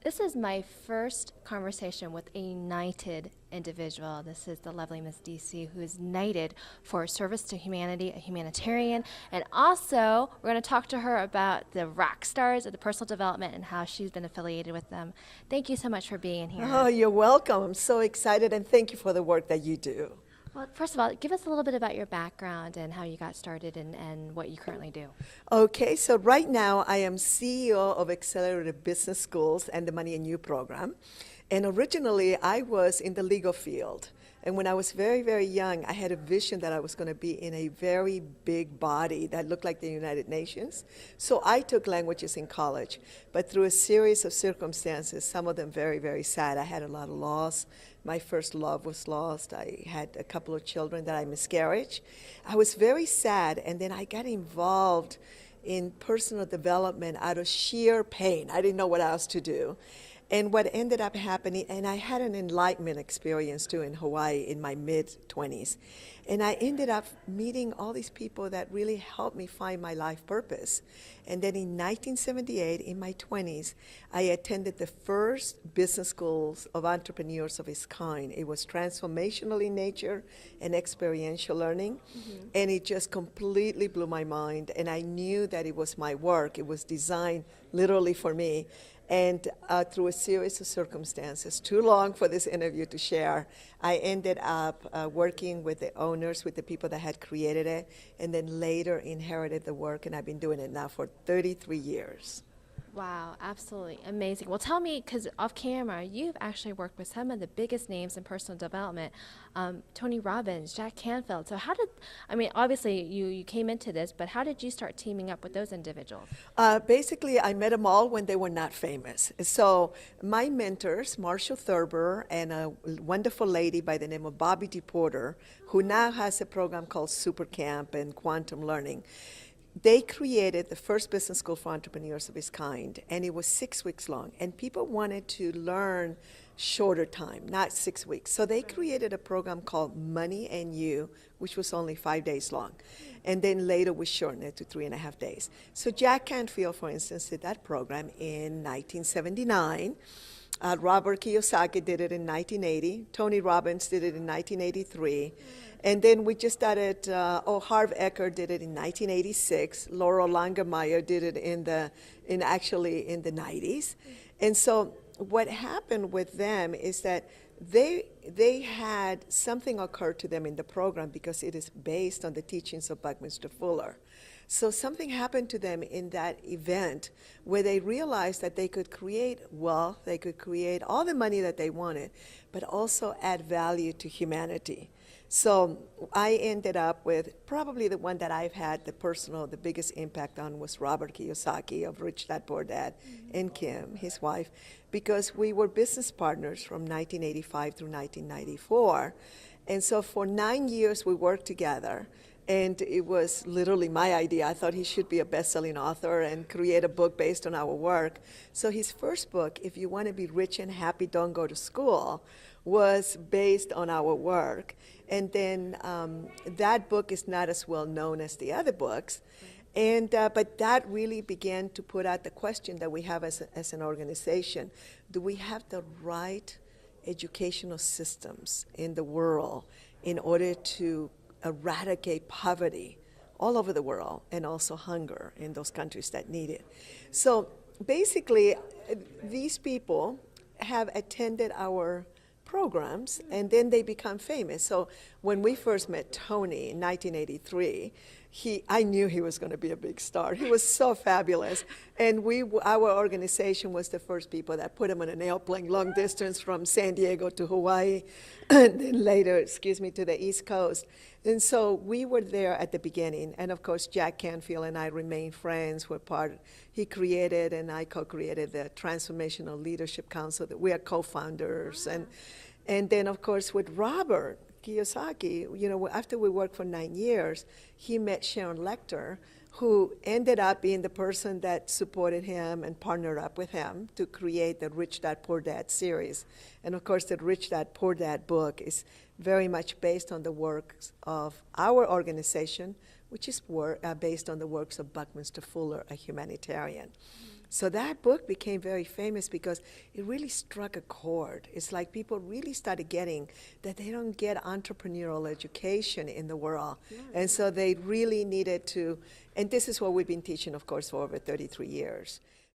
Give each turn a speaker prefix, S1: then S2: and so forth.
S1: This is my first conversation with a knighted individual. This is the lovely Miss DC, who is knighted for service to humanity, a humanitarian. And also, we're going to talk to her about the rock stars of the personal development and how she's been affiliated with them. Thank you so much for being here.
S2: Oh, you're welcome. I'm so excited, and thank you for the work that you do.
S1: Well, first of all, give us a little bit about your background and how you got started and what you currently do.
S2: Okay, so right now I am CEO of Accelerated Business Schools and the Money and You program. And originally I was in the legal field. And when I was very, very young, I had a vision that I was going to be in a very big body that looked like the United Nations. So I took languages in college. But through a series of circumstances, some of them very, very sad, I had a lot of loss. My first love was lost. I had a couple of children that I miscarried. I was very sad, and then I got involved in personal development out of sheer pain. I didn't know what else to do. And what ended up happening, and I had an enlightenment experience too in Hawaii in my mid-20s. And I ended up meeting all these people that really helped me find my life purpose. And then in 1978, in my 20s, I attended the first business schools of entrepreneurs of its kind. It was transformational in nature and experiential learning. Mm-hmm. And it just completely blew my mind. And I knew that it was my work. It was designed literally for me. And through a series of circumstances, too long for this interview to share, I ended up working with the owners, with the people that had created it, and then later inherited the work, and I've been doing it now for 33 years.
S1: Wow, absolutely amazing. Well, tell me, because off camera, you've actually worked with some of the biggest names in personal development, Tony Robbins, Jack Canfield. So obviously you came into this, but how did you start teaming up with those individuals?
S2: Basically, I met them all when they were not famous. So my mentors, Marshall Thurber and a wonderful lady by the name of Bobby DePorter, who now has a program called Super Camp and Quantum Learning. They created the first business school for entrepreneurs of its kind, and it was 6 weeks long. And people wanted to learn shorter time, not 6 weeks. So they created a program called Money and You, which was only 5 days long. And then later we shortened it to 3.5 days. So Jack Canfield, for instance, did that program in 1979. Robert Kiyosaki did it in 1980. Tony Robbins did it in 1983. And then we just started, Harv Eker did it in 1986. Laurel Langermeyer did it in the 90s. And so what happened with them is that they had something occur to them in the program because it is based on the teachings of Buckminster Fuller. So something happened to them in that event where they realized that they could create wealth, they could create all the money that they wanted, but also add value to humanity. So I ended up with probably the one that I've had the biggest impact on was Robert Kiyosaki of Rich Dad Poor Dad, and Kim, his wife, because we were business partners from 1985 through 1994. And so for 9 years we worked together. And it was literally my idea. I thought he should be a best-selling author and create a book based on our work. So his first book, If You Want to Be Rich and Happy, Don't Go to School, was based on our work. And then that book is not as well known as the other books. And but that really began to put out the question that we have as an organization. Do we have the right educational systems in the world in order to eradicate poverty all over the world and also hunger in those countries that need it? So basically, these people have attended our programs and then they become famous. So when we first met Tony in 1983, I knew he was going to be a big star. He was so fabulous. And our organization was the first people that put him on an airplane long distance from San Diego to Hawaii, and then later, to the East Coast. And so we were there at the beginning. And of course, Jack Canfield and I remain friends. He created and I co-created the Transformational Leadership Council. That we are co-founders. And then, of course, with Robert Kiyosaki, after we worked for 9 years, he met Sharon Lechter, who ended up being the person that supported him and partnered up with him to create the Rich Dad Poor Dad series. And of course, the Rich Dad Poor Dad book is very much based on the works of our organization, which is based on the works of Buckminster Fuller, a humanitarian. So that book became very famous because it really struck a chord. It's like people really started getting that they don't get entrepreneurial education in the world. And so they really needed to, and this is what we've been teaching, of course, for over 33 years.